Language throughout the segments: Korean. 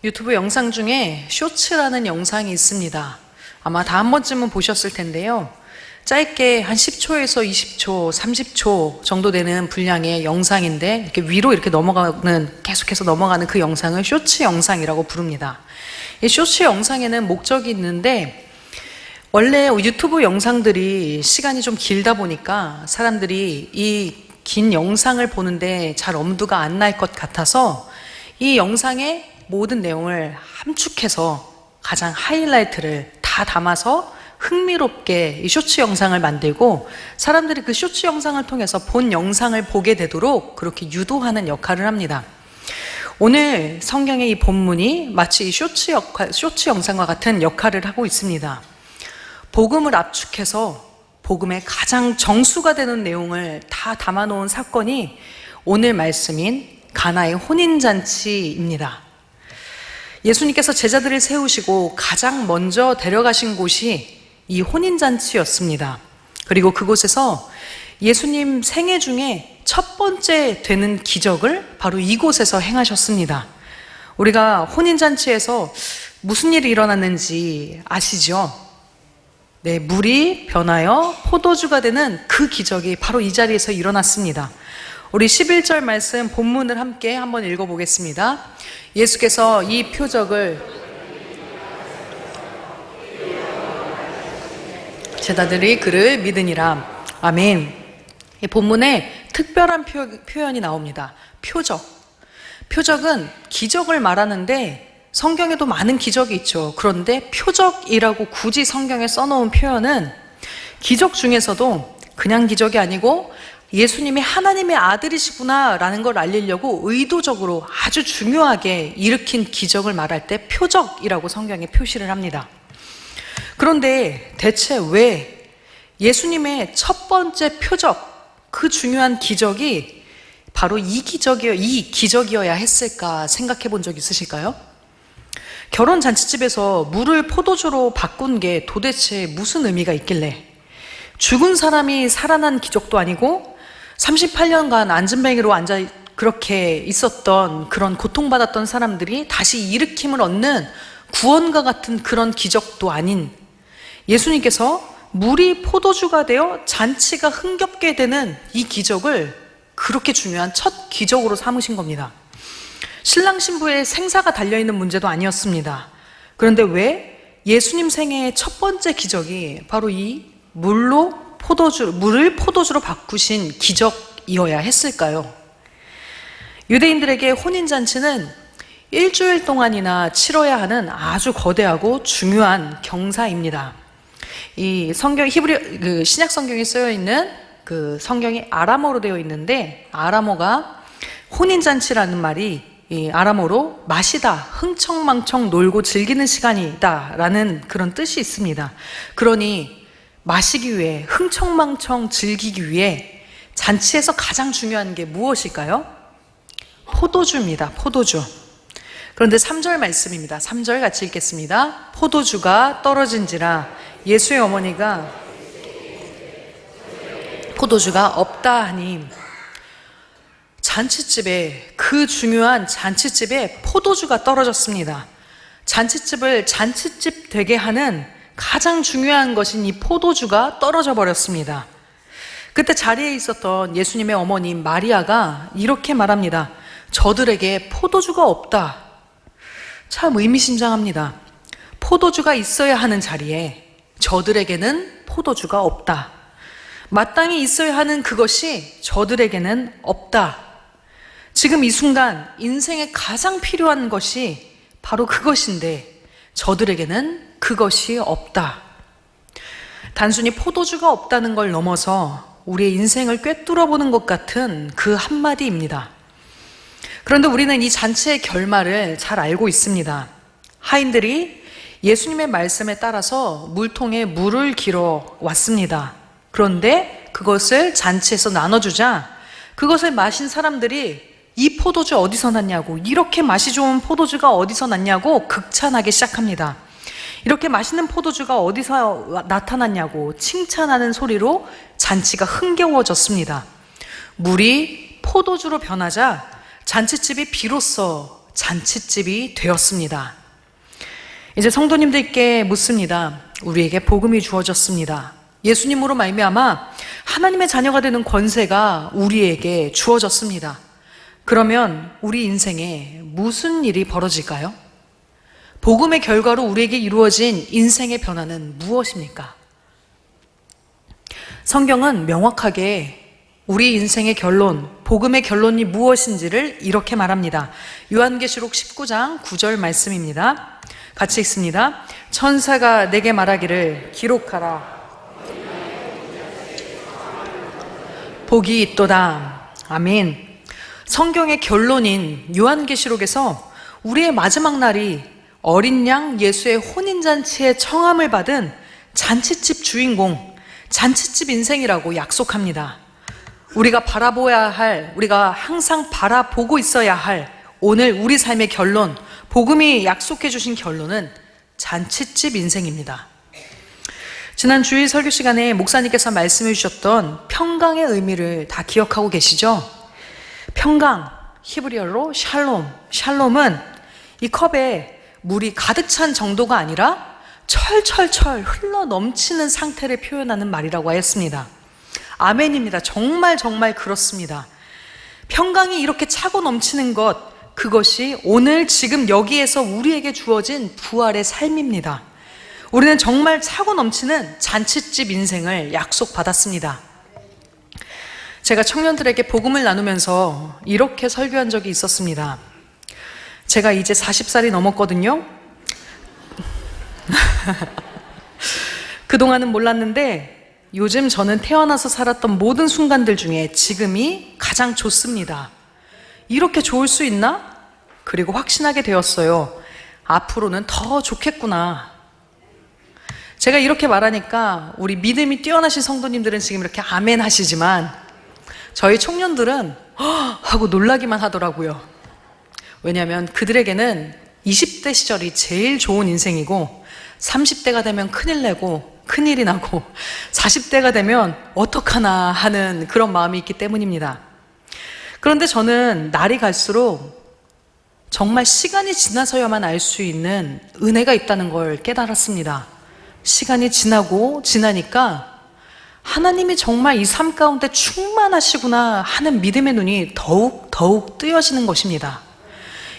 유튜브 영상 중에 쇼츠라는 영상이 있습니다. 아마 다 한 번쯤은 보셨을 텐데요. 짧게 한 10초에서 20초, 30초 정도 되는 분량의 영상인데 이렇게 위로 이렇게 계속해서 넘어가는 그 영상을 쇼츠 영상이라고 부릅니다. 이 쇼츠 영상에는 목적이 있는데 원래 유튜브 영상들이 시간이 좀 길다 보니까 사람들이 이 긴 영상을 보는데 잘 엄두가 안 날 것 같아서 이 영상의 모든 내용을 함축해서 가장 하이라이트를 다 담아서 흥미롭게 이 쇼츠 영상을 만들고 사람들이 그 쇼츠 영상을 통해서 본 영상을 보게 되도록 그렇게 유도하는 역할을 합니다. 오늘 성경의 이 본문이 마치 이 쇼츠 영상과 같은 역할을 하고 있습니다. 복음을 압축해서 복음의 가장 정수가 되는 내용을 다 담아놓은 사건이 오늘 말씀인 가나의 혼인잔치입니다. 예수님께서 제자들을 세우시고 가장 먼저 데려가신 곳이 이 혼인잔치였습니다. 그리고 그곳에서 예수님 생애 중에 첫 번째 되는 기적을 바로 이곳에서 행하셨습니다. 우리가 혼인잔치에서 무슨 일이 일어났는지 아시죠? 네, 물이 변하여 포도주가 되는 그 기적이 바로 이 자리에서 일어났습니다. 우리 11절 말씀 본문을 함께 한번 읽어보겠습니다. 예수께서 이 표적을 제자들이 그를 믿으니라. 아멘. 이 본문에 특별한 표현이 나옵니다. 표적. 표적은 기적을 말하는데 성경에도 많은 기적이 있죠. 그런데 표적이라고 굳이 성경에 써놓은 표현은 기적 중에서도 그냥 기적이 아니고 예수님이 하나님의 아들이시구나 라는 걸 알리려고 의도적으로 아주 중요하게 일으킨 기적을 말할 때 표적이라고 성경에 표시를 합니다. 그런데 대체 왜 예수님의 첫 번째 표적, 그 중요한 기적이 바로 이 기적이어야 했을까 생각해 본 적 있으실까요? 결혼 잔치집에서 물을 포도주로 바꾼 게 도대체 무슨 의미가 있길래 죽은 사람이 살아난 기적도 아니고 38년간 안진뱅이로 앉아 그렇게 있었던 그런 고통받았던 사람들이 다시 일으킴을 얻는 구원과 같은 그런 기적도 아닌 예수님께서 물이 포도주가 되어 잔치가 흥겹게 되는 이 기적을 그렇게 중요한 첫 기적으로 삼으신 겁니다. 신랑 신부의 생사가 달려있는 문제도 아니었습니다. 그런데 왜 예수님 생애의 첫 번째 기적이 바로 이 물을 포도주로 바꾸신 기적이어야 했을까요? 유대인들에게 혼인잔치는 일주일 동안이나 치러야 하는 아주 거대하고 중요한 경사입니다. 이 성경 신약 성경에 쓰여 있는 그 성경이 아람어로 되어 있는데 아람어가 혼인잔치라는 말이 이 아람어로 마시다, 흥청망청 놀고 즐기는 시간이다 라는 그런 뜻이 있습니다. 그러니 마시기 위해, 흥청망청 즐기기 위해 잔치에서 가장 중요한 게 무엇일까요? 포도주입니다. 포도주. 그런데 3절 말씀입니다. 3절 같이 읽겠습니다. 포도주가 떨어진지라 예수의 어머니가 포도주가 없다 하니 잔치집에, 그 중요한 잔치집에 포도주가 떨어졌습니다. 잔치집을 잔치집 되게 하는 가장 중요한 것인 이 포도주가 떨어져 버렸습니다. 그때 자리에 있었던 예수님의 어머님 마리아가 이렇게 말합니다. 저들에게 포도주가 없다. 참 의미심장합니다. 포도주가 있어야 하는 자리에 저들에게는 포도주가 없다. 마땅히 있어야 하는 그것이 저들에게는 없다. 지금 이 순간 인생에 가장 필요한 것이 바로 그것인데 저들에게는 그것이 없다. 단순히 포도주가 없다는 걸 넘어서 우리의 인생을 꿰뚫어보는 것 같은 그 한마디입니다. 그런데 우리는 이 잔치의 결말을 잘 알고 있습니다. 하인들이 예수님의 말씀에 따라서 물통에 물을 길어 왔습니다. 그런데 그것을 잔치에서 나눠주자 그것을 마신 사람들이 이 포도주 어디서 났냐고, 이렇게 맛이 좋은 포도주가 어디서 났냐고 극찬하기 시작합니다. 이렇게 맛있는 포도주가 어디서 나타났냐고 칭찬하는 소리로 잔치가 흥겨워졌습니다. 물이 포도주로 변하자 잔치집이 비로소 잔칫집이 되었습니다. 이제 성도님들께 묻습니다. 우리에게 복음이 주어졌습니다. 예수님으로 말미암아 하나님의 자녀가 되는 권세가 우리에게 주어졌습니다. 그러면 우리 인생에 무슨 일이 벌어질까요? 복음의 결과로 우리에게 이루어진 인생의 변화는 무엇입니까? 성경은 명확하게 우리 인생의 결론, 복음의 결론이 무엇인지를 이렇게 말합니다. 요한계시록 19장 9절 말씀입니다. 같이 읽습니다. 천사가 내게 말하기를 기록하라. 복이 있도다. 아멘. 성경의 결론인 요한계시록에서 우리의 마지막 날이 어린 양 예수의 혼인잔치의 청함을 받은 잔치집 주인공, 잔치집 인생이라고 약속합니다. 우리가 바라보아야 할, 우리가 항상 바라보고 있어야 할 오늘 우리 삶의 결론, 복음이 약속해 주신 결론은 잔치집 인생입니다. 지난 주일 설교 시간에 목사님께서 말씀해 주셨던 평강의 의미를 다 기억하고 계시죠? 평강, 히브리어로 샬롬. 샬롬은 이 컵에 물이 가득 찬 정도가 아니라 철철철 흘러 넘치는 상태를 표현하는 말이라고 하였습니다. 아멘입니다. 정말 그렇습니다. 평강이 이렇게 차고 넘치는 것, 그것이 오늘 지금 여기에서 우리에게 주어진 부활의 삶입니다. 우리는 정말 차고 넘치는 잔칫집 인생을 약속받았습니다. 제가 청년들에게 복음을 나누면서 이렇게 설교한 적이 있었습니다. 제가 이제 40살이 넘었거든요. 그동안은 몰랐는데 요즘 저는 태어나서 살았던 모든 순간들 중에 지금이 가장 좋습니다. 이렇게 좋을 수 있나? 그리고 확신하게 되었어요. 앞으로는 더 좋겠구나. 제가 이렇게 말하니까 우리 믿음이 뛰어나신 성도님들은 지금 이렇게 아멘 하시지만 저희 청년들은 하고 놀라기만 하더라고요. 왜냐하면 그들에게는 20대 시절이 제일 좋은 인생이고 30대가 되면 큰일 내고 큰일이 나고 40대가 되면 어떡하나 하는 그런 마음이 있기 때문입니다. 그런데 저는 날이 갈수록 정말 시간이 지나서야만 알 수 있는 은혜가 있다는 걸 깨달았습니다. 시간이 지나니까 하나님이 정말 이 삶 가운데 충만하시구나 하는 믿음의 눈이 더욱 뜨여지는 것입니다.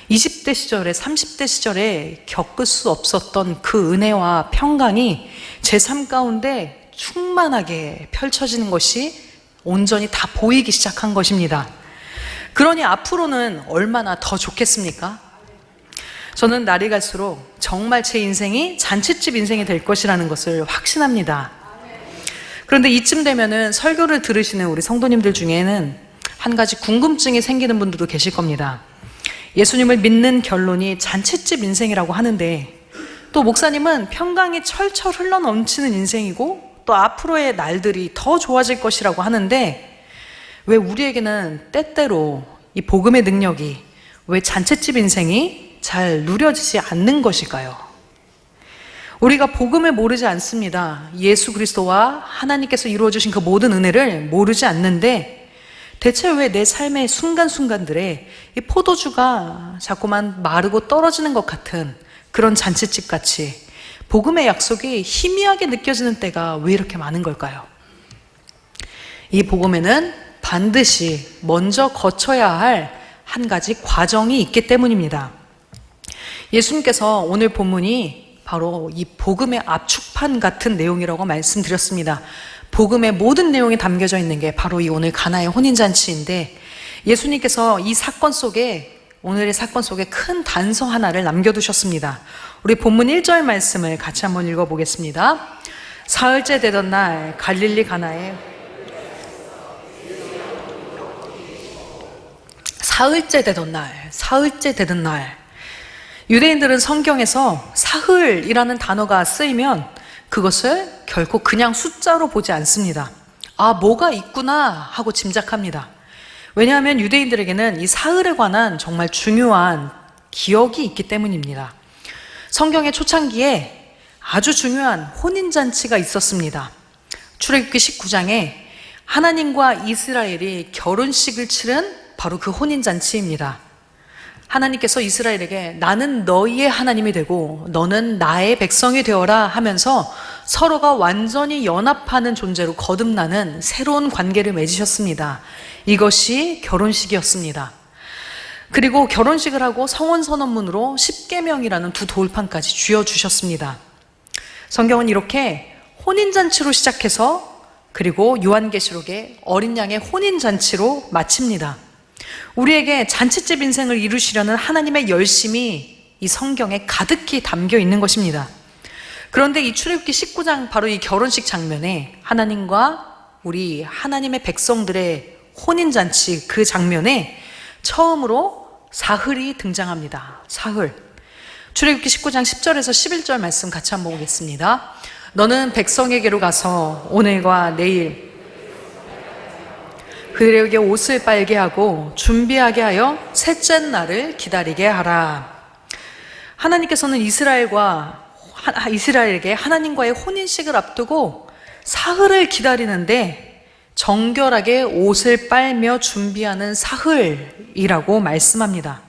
20대 시절에 30대 시절에 겪을 수 없었던 그 은혜와 평강이 제 삶 가운데 충만하게 펼쳐지는 것이 온전히 다 보이기 시작한 것입니다. 그러니 앞으로는 얼마나 더 좋겠습니까? 저는 날이 갈수록 정말 제 인생이 잔칫집 인생이 될 것이라는 것을 확신합니다. 그런데 이쯤 되면은 설교를 들으시는 우리 성도님들 중에는 한 가지 궁금증이 생기는 분들도 계실 겁니다. 예수님을 믿는 결론이 잔칫집 인생이라고 하는데 또 목사님은 평강이 철철 흘러 넘치는 인생이고 또 앞으로의 날들이 더 좋아질 것이라고 하는데 왜 우리에게는 때때로 이 복음의 능력이 왜 잔칫집 인생이 잘 누려지지 않는 것일까요? 우리가 복음을 모르지 않습니다. 예수 그리스도와 하나님께서 이루어주신 그 모든 은혜를 모르지 않는데 대체 왜 내 삶의 순간순간들에 이 포도주가 자꾸만 마르고 떨어지는 것 같은 그런 잔칫집 같이 복음의 약속이 희미하게 느껴지는 때가 왜 이렇게 많은 걸까요? 이 복음에는 반드시 먼저 거쳐야 할 한 가지 과정이 있기 때문입니다. 예수님께서 오늘 본문이 바로 이 복음의 압축판 같은 내용이라고 말씀드렸습니다. 복음의 모든 내용이 담겨져 있는 게 바로 이 오늘 가나의 혼인잔치인데 예수님께서 이 사건 속에 오늘의 사건 속에 큰 단서 하나를 남겨두셨습니다. 우리 본문 1절 말씀을 같이 한번 읽어보겠습니다. 사흘째 되던 날 갈릴리 가나에 사흘째 되던 날 유대인들은 성경에서 사흘이라는 단어가 쓰이면 그것을 결코 그냥 숫자로 보지 않습니다. 아, 뭐가 있구나 하고 짐작합니다. 왜냐하면 유대인들에게는 이 사흘에 관한 정말 중요한 기억이 있기 때문입니다. 성경의 초창기에 아주 중요한 혼인잔치가 있었습니다. 출애굽기 19장에 하나님과 이스라엘이 결혼식을 치른 바로 그 혼인잔치입니다. 하나님께서 이스라엘에게 나는 너희의 하나님이 되고 너는 나의 백성이 되어라 하면서 서로가 완전히 연합하는 존재로 거듭나는 새로운 관계를 맺으셨습니다. 이것이 결혼식이었습니다. 그리고 결혼식을 하고 성혼선언문으로 십계명이라는 두 돌판까지 쥐어주셨습니다. 성경은 이렇게 혼인잔치로 시작해서 그리고 요한계시록에 어린 양의 혼인잔치로 마칩니다. 우리에게 잔치집 인생을 이루시려는 하나님의 열심이 이 성경에 가득히 담겨 있는 것입니다. 그런데 이 출애굽기 19장 바로 이 결혼식 장면에 하나님과 우리 하나님의 백성들의 혼인잔치 그 장면에 처음으로 사흘이 등장합니다. 사흘. 출애굽기 19장 10절에서 11절 말씀 같이 한번 보겠습니다. 너는 백성에게로 가서 오늘과 내일 그들에게 옷을 빨게 하고 준비하게 하여 셋째 날을 기다리게 하라. 하나님께서는 이스라엘에게 하나님과의 혼인식을 앞두고 사흘을 기다리는데 정결하게 옷을 빨며 준비하는 사흘이라고 말씀합니다.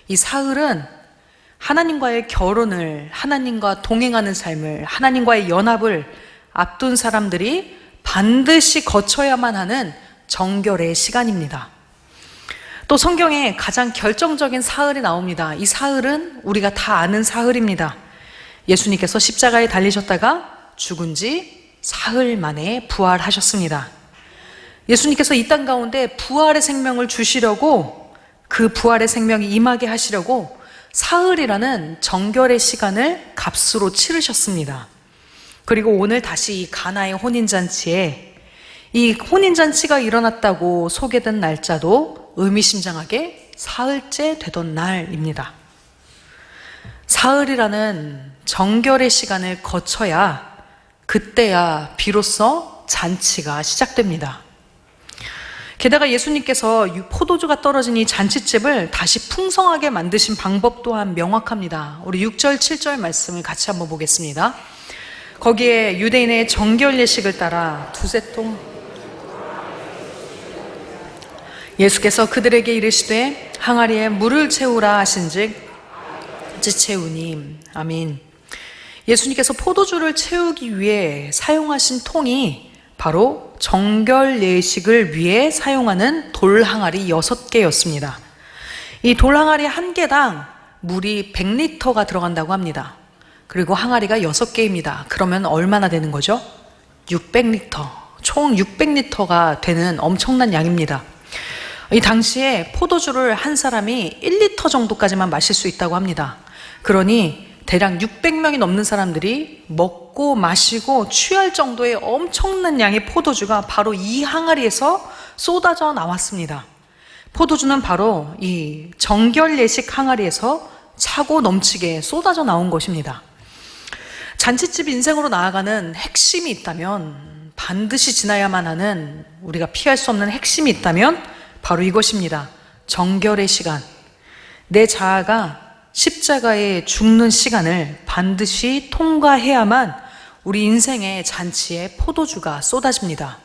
이 사흘은 하나님과의 결혼을, 하나님과 동행하는 삶을, 하나님과의 연합을 앞둔 사람들이 반드시 거쳐야만 하는 정결의 시간입니다. 또 성경에 가장 결정적인 사흘이 나옵니다. 이 사흘은 우리가 다 아는 사흘입니다. 예수님께서 십자가에 달리셨다가 죽은 지 사흘 만에 부활하셨습니다. 예수님께서 이 땅 가운데 부활의 생명을 주시려고, 그 부활의 생명이 임하게 하시려고 사흘이라는 정결의 시간을 값으로 치르셨습니다. 그리고 오늘 다시 이 가나의 혼인잔치에 이 혼인잔치가 일어났다고 소개된 날짜도 의미심장하게 사흘째 되던 날입니다. 사흘이라는 정결의 시간을 거쳐야 그때야 비로소 잔치가 시작됩니다. 게다가 예수님께서 포도주가 떨어진 이 잔치집을 다시 풍성하게 만드신 방법 또한 명확합니다. 우리 6절, 7절 말씀을 같이 한번 보겠습니다. 거기에 유대인의 정결 예식을 따라 두세 통 예수께서 그들에게 이르시되 항아리에 물을 채우라 하신즉 채우니. 아멘. 예수님께서 포도주를 채우기 위해 사용하신 통이 바로 정결 예식을 위해 사용하는 돌 항아리 6개였습니다. 이 돌 항아리 한 개당 물이 100리터가 들어간다고 합니다. 그리고 항아리가 6개입니다. 그러면 얼마나 되는 거죠? 600리터. 총 600리터가 되는 엄청난 양입니다. 이 당시에 포도주를 한 사람이 1리터 정도까지만 마실 수 있다고 합니다. 그러니 대략 600명이 넘는 사람들이 먹고 마시고 취할 정도의 엄청난 양의 포도주가 바로 이 항아리에서 쏟아져 나왔습니다. 포도주는 바로 이 정결 예식 항아리에서 차고 넘치게 쏟아져 나온 것입니다. 잔치집 인생으로 나아가는 핵심이 있다면, 반드시 지나야만 하는, 우리가 피할 수 없는 핵심이 있다면 바로 이것입니다. 정결의 시간. 내 자아가 십자가에 죽는 시간을 반드시 통과해야만 우리 인생의 잔치에 포도주가 쏟아집니다.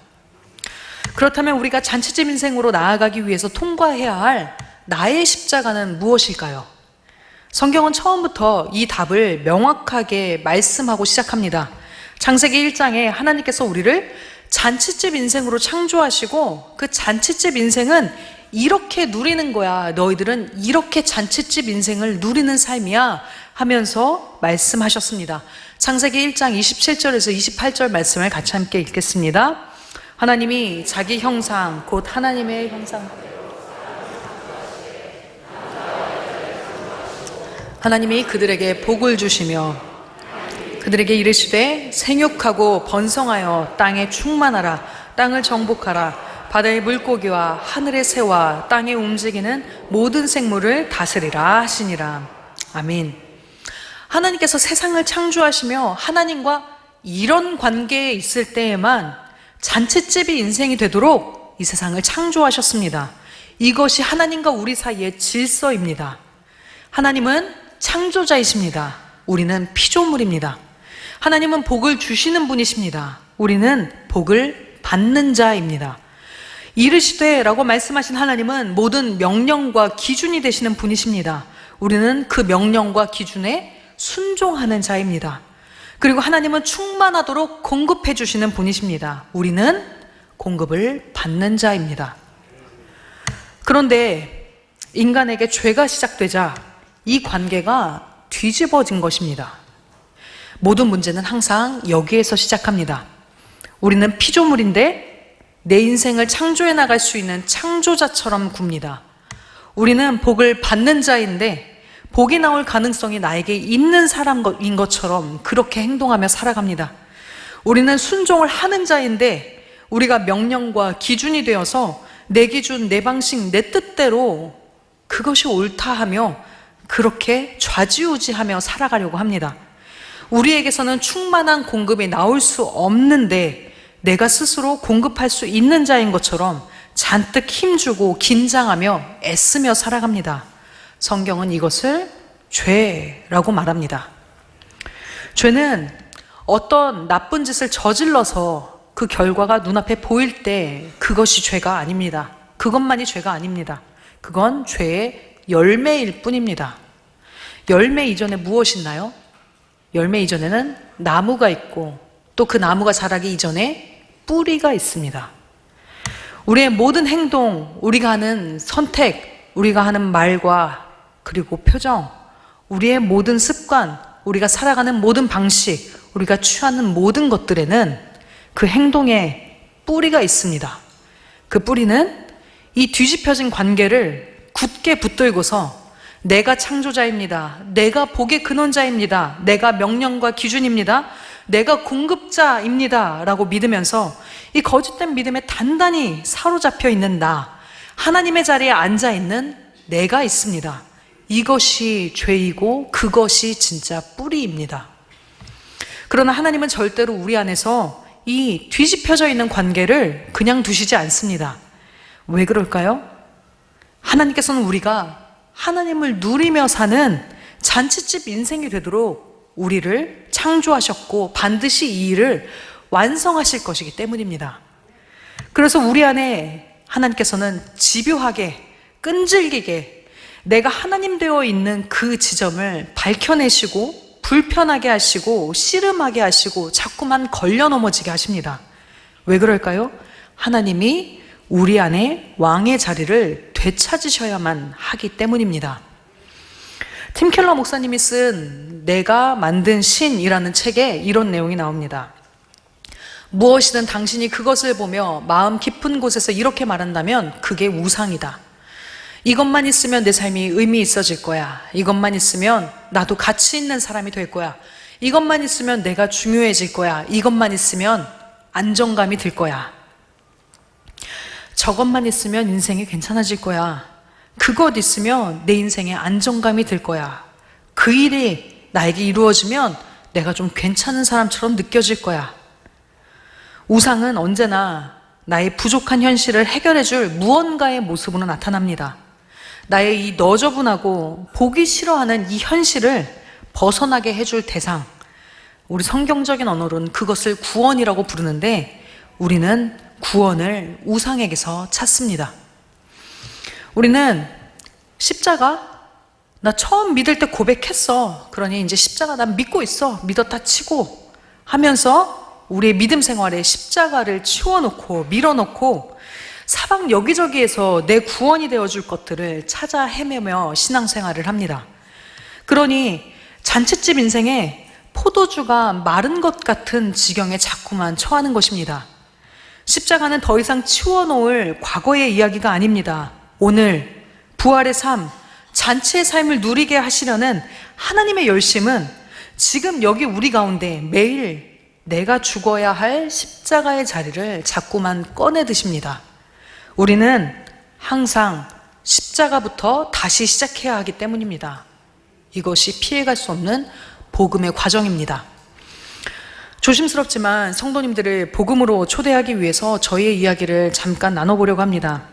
그렇다면 우리가 잔치집 인생으로 나아가기 위해서 통과해야 할 나의 십자가는 무엇일까요? 성경은 처음부터 이 답을 명확하게 말씀하고 시작합니다. 창세기 1장에 하나님께서 우리를 잔치집 인생으로 창조하시고 그 잔치집 인생은 이렇게 누리는 거야. 너희들은 이렇게 잔치집 인생을 누리는 삶이야 하면서 말씀하셨습니다. 창세기 1장 27절에서 28절 말씀을 같이 함께 읽겠습니다. 하나님이 자기 형상 곧 하나님의 형상 하나님이 그들에게 복을 주시며 그들에게 이르시되 생육하고 번성하여 땅에 충만하라. 땅을 정복하라. 바다의 물고기와 하늘의 새와 땅에 움직이는 모든 생물을 다스리라 하시니라. 아멘. 하나님께서 세상을 창조하시며 하나님과 이런 관계에 있을 때에만 잔치집이 인생이 되도록 이 세상을 창조하셨습니다. 이것이 하나님과 우리 사이의 질서입니다. 하나님은 창조자이십니다. 우리는 피조물입니다. 하나님은 복을 주시는 분이십니다. 우리는 복을 받는 자입니다. 이르시되 라고 말씀하신 하나님은 모든 명령과 기준이 되시는 분이십니다. 우리는 그 명령과 기준에 순종하는 자입니다. 그리고 하나님은 충만하도록 공급해 주시는 분이십니다. 우리는 공급을 받는 자입니다. 그런데 인간에게 죄가 시작되자 이 관계가 뒤집어진 것입니다. 모든 문제는 항상 여기에서 시작합니다. 우리는 피조물인데 내 인생을 창조해 나갈 수 있는 창조자처럼 굽니다. 우리는 복을 받는 자인데 복이 나올 가능성이 나에게 있는 사람인 것처럼 그렇게 행동하며 살아갑니다. 우리는 순종을 하는 자인데 우리가 명령과 기준이 되어서 내 기준, 내 방식, 내 뜻대로 그것이 옳다 하며 그렇게 좌지우지하며 살아가려고 합니다. 우리에게서는 충만한 공급이 나올 수 없는데 내가 스스로 공급할 수 있는 자인 것처럼 잔뜩 힘주고 긴장하며 애쓰며 살아갑니다. 성경은 이것을 죄라고 말합니다. 죄는 어떤 나쁜 짓을 저질러서 그 결과가 눈앞에 보일 때 그것이 죄가 아닙니다. 그것만이 죄가 아닙니다. 그건 죄의 열매일 뿐입니다. 열매 이전에 무엇이 있나요? 열매 이전에는 나무가 있고 또 그 나무가 자라기 이전에 뿌리가 있습니다. 우리의 모든 행동, 우리가 하는 선택, 우리가 하는 말과 그리고 표정, 우리의 모든 습관, 우리가 살아가는 모든 방식, 우리가 취하는 모든 것들에는 그 행동에 뿌리가 있습니다. 그 뿌리는 이 뒤집혀진 관계를 굳게 붙들고서 내가 창조자입니다. 내가 복의 근원자입니다. 내가 명령과 기준입니다. 내가 공급자입니다. 라고 믿으면서 이 거짓된 믿음에 단단히 사로잡혀 있는 나, 하나님의 자리에 앉아 있는 내가 있습니다. 이것이 죄이고 그것이 진짜 뿌리입니다. 그러나 하나님은 절대로 우리 안에서 이 뒤집혀져 있는 관계를 그냥 두시지 않습니다. 왜 그럴까요? 하나님께서는 우리가 하나님을 누리며 사는 잔치집 인생이 되도록 우리를 창조하셨고 반드시 이 일을 완성하실 것이기 때문입니다. 그래서 우리 안에 하나님께서는 집요하게 끈질기게 내가 하나님 되어 있는 그 지점을 밝혀내시고 불편하게 하시고 씨름하게 하시고 자꾸만 걸려 넘어지게 하십니다. 왜 그럴까요? 하나님이 우리 안에 왕의 자리를 되찾으셔야만 하기 때문입니다. 팀 켈러 목사님이 쓴 내가 만든 신이라는 책에 이런 내용이 나옵니다. 무엇이든 당신이 그것을 보며 마음 깊은 곳에서 이렇게 말한다면 그게 우상이다. 이것만 있으면 내 삶이 의미 있어질 거야. 이것만 있으면 나도 가치 있는 사람이 될 거야. 이것만 있으면 내가 중요해질 거야. 이것만 있으면 안정감이 들 거야. 저것만 있으면 인생이 괜찮아질 거야. 그것 있으면 내 인생에 안정감이 들 거야. 그 일이 나에게 이루어지면 내가 좀 괜찮은 사람처럼 느껴질 거야. 우상은 언제나 나의 부족한 현실을 해결해줄 무언가의 모습으로 나타납니다. 나의 이 너저분하고 보기 싫어하는 이 현실을 벗어나게 해줄 대상, 우리 성경적인 언어로는 그것을 구원이라고 부르는데 우리는 구원을 우상에게서 찾습니다. 우리는 십자가, 나 처음 믿을 때 고백했어. 그러니 이제 십자가 난 믿고 있어. 믿었다 치고 하면서 우리의 믿음 생활에 십자가를 치워놓고 밀어놓고 사방 여기저기에서 내 구원이 되어줄 것들을 찾아 헤매며 신앙생활을 합니다. 그러니 잔칫집 인생에 포도주가 마른 것 같은 지경에 자꾸만 처하는 것입니다. 십자가는 더 이상 치워놓을 과거의 이야기가 아닙니다. 오늘 부활의 삶, 잔치의 삶을 누리게 하시려는 하나님의 열심은 지금 여기 우리 가운데 매일 내가 죽어야 할 십자가의 자리를 자꾸만 꺼내 드십니다. 우리는 항상 십자가부터 다시 시작해야 하기 때문입니다. 이것이 피해갈 수 없는 복음의 과정입니다. 조심스럽지만 성도님들을 복음으로 초대하기 위해서 저희의 이야기를 잠깐 나눠보려고 합니다.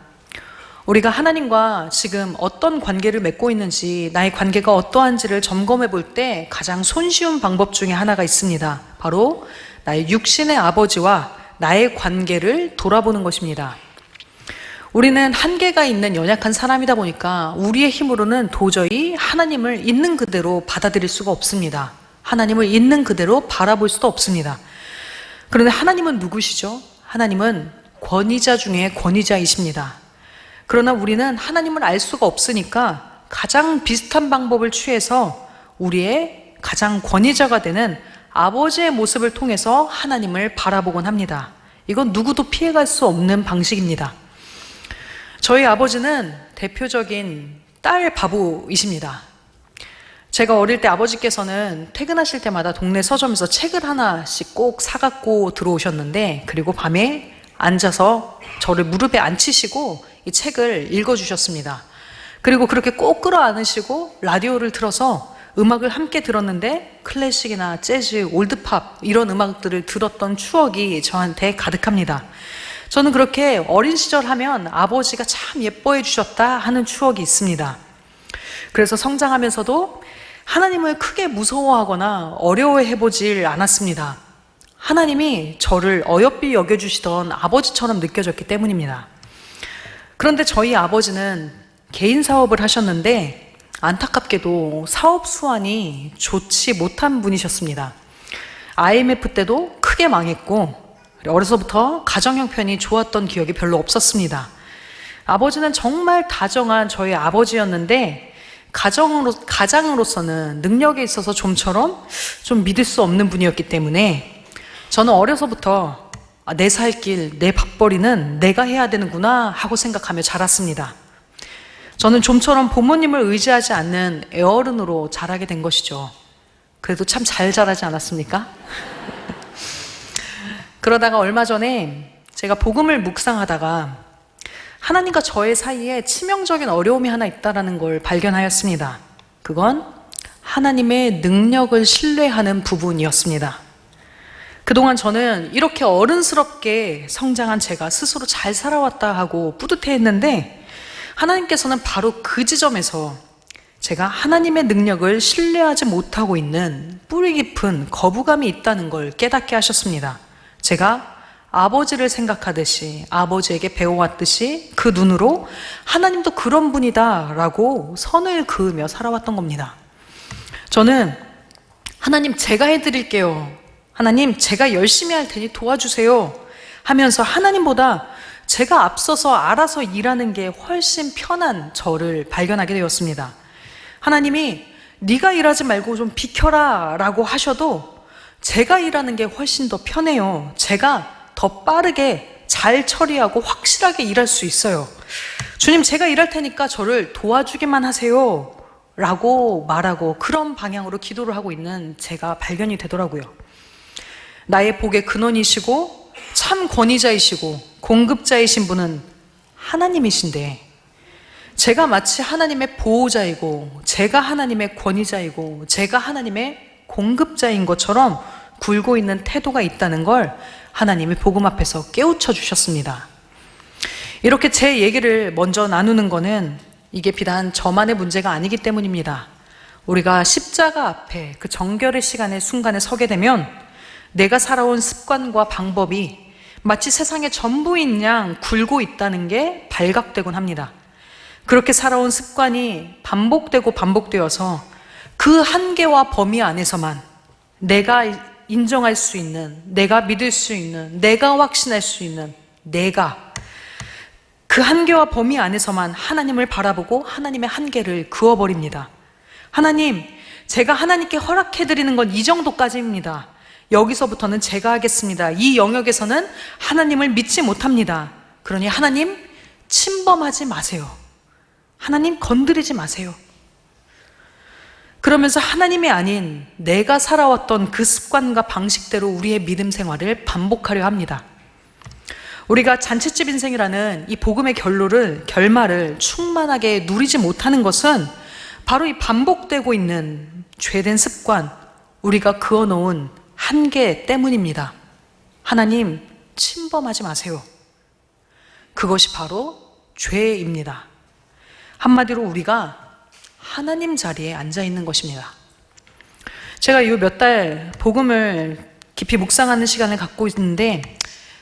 우리가 하나님과 지금 어떤 관계를 맺고 있는지, 나의 관계가 어떠한지를 점검해 볼 때 가장 손쉬운 방법 중에 하나가 있습니다. 바로 나의 육신의 아버지와 나의 관계를 돌아보는 것입니다. 우리는 한계가 있는 연약한 사람이다 보니까 우리의 힘으로는 도저히 하나님을 있는 그대로 받아들일 수가 없습니다. 하나님을 있는 그대로 바라볼 수도 없습니다. 그런데 하나님은 누구시죠? 하나님은 권위자 중에 권위자이십니다. 그러나 우리는 하나님을 알 수가 없으니까 가장 비슷한 방법을 취해서 우리의 가장 권위자가 되는 아버지의 모습을 통해서 하나님을 바라보곤 합니다. 이건 누구도 피해갈 수 없는 방식입니다. 저희 아버지는 대표적인 딸 바보이십니다. 제가 어릴 때 아버지께서는 퇴근하실 때마다 동네 서점에서 책을 하나씩 꼭 사갖고 들어오셨는데, 그리고 밤에 앉아서 저를 무릎에 앉히시고 이 책을 읽어주셨습니다. 그리고 그렇게 꼭 끌어안으시고 라디오를 틀어서 음악을 함께 들었는데, 클래식이나 재즈, 올드팝 이런 음악들을 들었던 추억이 저한테 가득합니다. 저는 그렇게 어린 시절 하면 아버지가 참 예뻐해 주셨다 하는 추억이 있습니다. 그래서 성장하면서도 하나님을 크게 무서워하거나 어려워해 보질 않았습니다. 하나님이 저를 어여삐 여겨주시던 아버지처럼 느껴졌기 때문입니다. 그런데 저희 아버지는 개인 사업을 하셨는데 안타깝게도 사업 수완이 좋지 못한 분이셨습니다. IMF 때도 크게 망했고, 어려서부터 가정 형편이 좋았던 기억이 별로 없었습니다. 아버지는 정말 다정한 저희 아버지였는데 가장으로서는 능력에 있어서 좀처럼 좀 믿을 수 없는 분이었기 때문에 저는 어려서부터 내 살 길, 내 밥벌이는 내가 해야 되는구나 하고 생각하며 자랐습니다. 저는 좀처럼 부모님을 의지하지 않는 애어른으로 자라게 된 것이죠. 그래도 참 잘 자라지 않았습니까? 그러다가 얼마 전에 제가 복음을 묵상하다가 하나님과 저의 사이에 치명적인 어려움이 하나 있다는 걸 발견하였습니다. 그건 하나님의 능력을 신뢰하는 부분이었습니다. 그동안 저는 이렇게 어른스럽게 성장한 제가 스스로 잘 살아왔다 하고 뿌듯해했는데, 하나님께서는 바로 그 지점에서 제가 하나님의 능력을 신뢰하지 못하고 있는 뿌리 깊은 거부감이 있다는 걸 깨닫게 하셨습니다. 제가 아버지를 생각하듯이, 아버지에게 배워왔듯이 그 눈으로 하나님도 그런 분이다 라고 선을 그으며 살아왔던 겁니다. 저는 하나님 제가 해드릴게요, 하나님 제가 열심히 할 테니 도와주세요 하면서 하나님보다 제가 앞서서 알아서 일하는 게 훨씬 편한 저를 발견하게 되었습니다. 하나님이 네가 일하지 말고 좀 비켜라 라고 하셔도 제가 일하는 게 훨씬 더 편해요. 제가 더 빠르게 잘 처리하고 확실하게 일할 수 있어요. 주님 제가 일할 테니까 저를 도와주기만 하세요 라고 말하고 그런 방향으로 기도를 하고 있는 제가 발견이 되더라고요. 나의 복의 근원이시고 참 권위자이시고 공급자이신 분은 하나님이신데, 제가 마치 하나님의 보호자이고 제가 하나님의 권위자이고 제가 하나님의 공급자인 것처럼 굴고 있는 태도가 있다는 걸 하나님이 복음 앞에서 깨우쳐 주셨습니다. 이렇게 제 얘기를 먼저 나누는 거는 이게 비단 저만의 문제가 아니기 때문입니다. 우리가 십자가 앞에 그 정결의 시간의 순간에 서게 되면 내가 살아온 습관과 방법이 마치 세상의 전부인 양 굴고 있다는 게 발각되곤 합니다. 그렇게 살아온 습관이 반복되고 반복되어서 그 한계와 범위 안에서만 내가 인정할 수 있는, 내가 믿을 수 있는, 내가 확신할 수 있는 내가, 그 한계와 범위 안에서만 하나님을 바라보고 하나님의 한계를 그어버립니다. 하나님, 제가 하나님께 허락해드리는 건 이 정도까지입니다. 여기서부터는 제가 하겠습니다. 이 영역에서는 하나님을 믿지 못합니다. 그러니 하나님 침범하지 마세요. 하나님 건드리지 마세요. 그러면서 하나님이 아닌 내가 살아왔던 그 습관과 방식대로 우리의 믿음 생활을 반복하려 합니다. 우리가 잔치집 인생이라는 이 복음의 결말을 충만하게 누리지 못하는 것은 바로 이 반복되고 있는 죄된 습관, 우리가 그어놓은 한계 때문입니다. 하나님 침범하지 마세요. 그것이 바로 죄입니다. 한마디로 우리가 하나님 자리에 앉아 있는 것입니다. 제가 이 몇 달 복음을 깊이 묵상하는 시간을 갖고 있는데,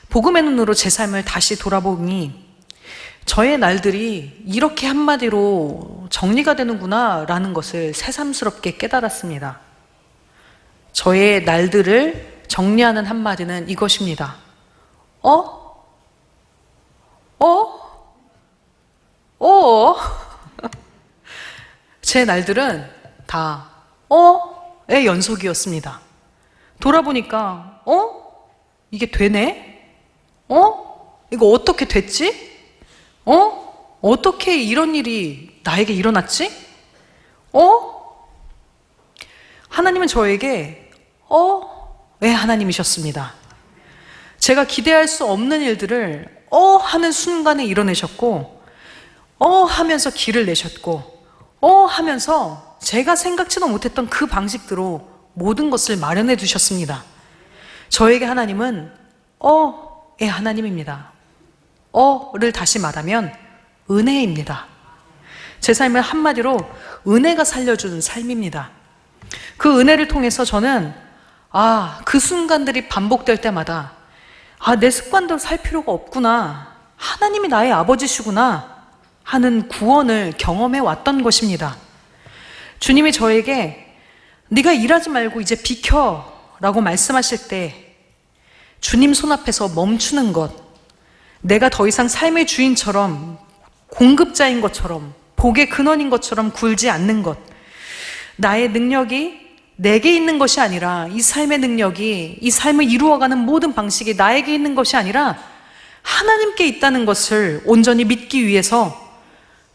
복음의 눈으로 제 삶을 다시 돌아보니 저의 날들이 이렇게 한마디로 정리가 되는구나 라는 것을 새삼스럽게 깨달았습니다. 저의 날들을 정리하는 한마디는 이것입니다. 제 날들은 다 의 연속이었습니다. 돌아보니까 이게 되네? 이거 어떻게 됐지? 어떻게 이런 일이 나에게 일어났지? 하나님은 저에게 의 하나님이셨습니다. 제가 기대할 수 없는 일들을 하는 순간에 이뤄내셨고 하면서 길을 내셨고 하면서 제가 생각지도 못했던 그 방식대로 모든 것을 마련해 두셨습니다. 저에게 하나님은 의 하나님입니다. 를 다시 말하면 은혜입니다. 제 삶을 한마디로 은혜가 살려주는 삶입니다. 그 은혜를 통해서 저는 그 순간들이 반복될 때마다 내 습관대로 살 필요가 없구나, 하나님이 나의 아버지시구나 하는 구원을 경험해 왔던 것입니다. 주님이 저에게 네가 일하지 말고 이제 비켜 라고 말씀하실 때 주님 손 앞에서 멈추는 것, 내가 더 이상 삶의 주인처럼, 공급자인 것처럼, 복의 근원인 것처럼 굴지 않는 것, 나의 능력이 내게 있는 것이 아니라, 이 삶의 능력이, 이 삶을 이루어가는 모든 방식이 나에게 있는 것이 아니라 하나님께 있다는 것을 온전히 믿기 위해서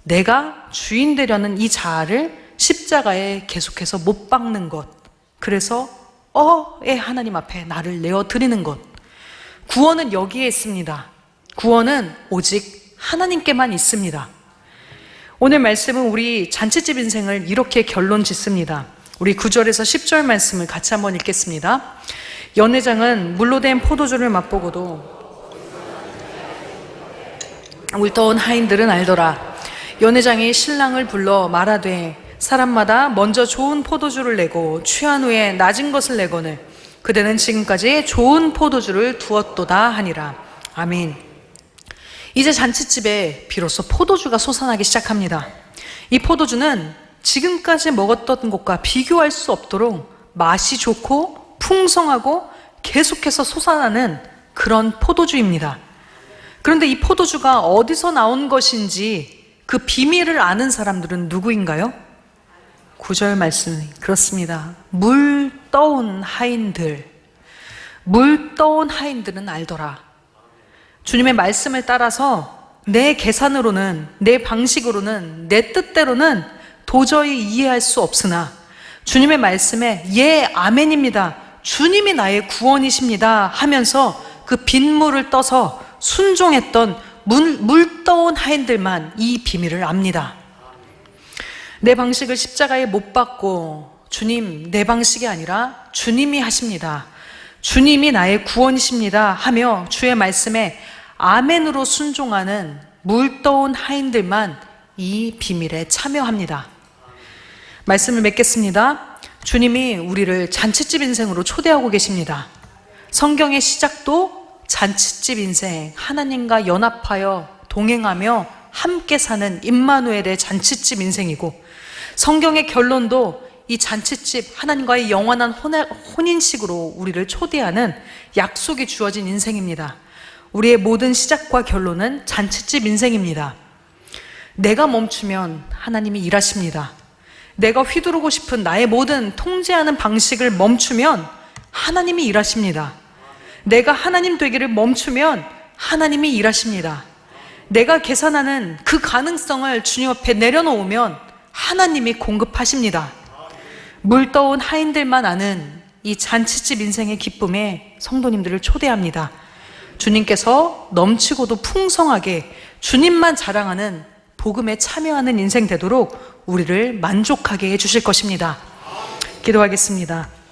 내가 주인 되려는 이 자아를 십자가에 계속해서 못 박는 것, 그래서 의 하나님 앞에 나를 내어드리는 것. 구원은 여기에 있습니다. 구원은 오직 하나님께만 있습니다. 오늘 말씀은 우리 잔치집 인생을 이렇게 결론 짓습니다. 우리 9절에서 10절 말씀을 같이 한번 읽겠습니다. 연회장은 물로 된 포도주를 맛보고도 울떠온 하인들은 알더라. 연회장이 신랑을 불러 말하되 사람마다 먼저 좋은 포도주를 내고 취한 후에 낮은 것을 내거늘 그대는 지금까지 좋은 포도주를 두었도다 하니라. 아멘. 이제 잔치집에 비로소 포도주가 솟아나기 시작합니다. 이 포도주는 지금까지 먹었던 것과 비교할 수 없도록 맛이 좋고 풍성하고 계속해서 솟아나는 그런 포도주입니다. 그런데 이 포도주가 어디서 나온 것인지 그 비밀을 아는 사람들은 누구인가요? 9절 말씀 그렇습니다. 물 떠온 하인들, 물 떠온 하인들은 알더라. 주님의 말씀을 따라서 내 계산으로는, 내 방식으로는, 내 뜻대로는 도저히 이해할 수 없으나 주님의 말씀에 예, 아멘입니다, 주님이 나의 구원이십니다 하면서 그 빗물을 떠서 순종했던 물 떠온 하인들만 이 비밀을 압니다. 내 방식을 십자가에 못 박고 주님, 내 방식이 아니라 주님이 하십니다, 주님이 나의 구원이십니다 하며 주의 말씀에 아멘으로 순종하는 물 떠온 하인들만 이 비밀에 참여합니다. 말씀을 맺겠습니다. 주님이 우리를 잔치집 인생으로 초대하고 계십니다. 성경의 시작도 잔치집 인생, 하나님과 연합하여 동행하며 함께 사는 임마누엘의 잔치집 인생이고, 성경의 결론도 이 잔치집, 하나님과의 영원한 혼인식으로 우리를 초대하는 약속이 주어진 인생입니다. 우리의 모든 시작과 결론은 잔치집 인생입니다. 내가 멈추면 하나님이 일하십니다. 내가 휘두르고 싶은 나의 모든 통제하는 방식을 멈추면 하나님이 일하십니다. 내가 하나님 되기를 멈추면 하나님이 일하십니다. 내가 계산하는 그 가능성을 주님 앞에 내려놓으면 하나님이 공급하십니다. 물 떠온 하인들만 아는 이 잔치집 인생의 기쁨에 성도님들을 초대합니다. 주님께서 넘치고도 풍성하게 주님만 자랑하는 복음에 참여하는 인생 되도록 우리를 만족하게 해주실 것입니다. 기도하겠습니다.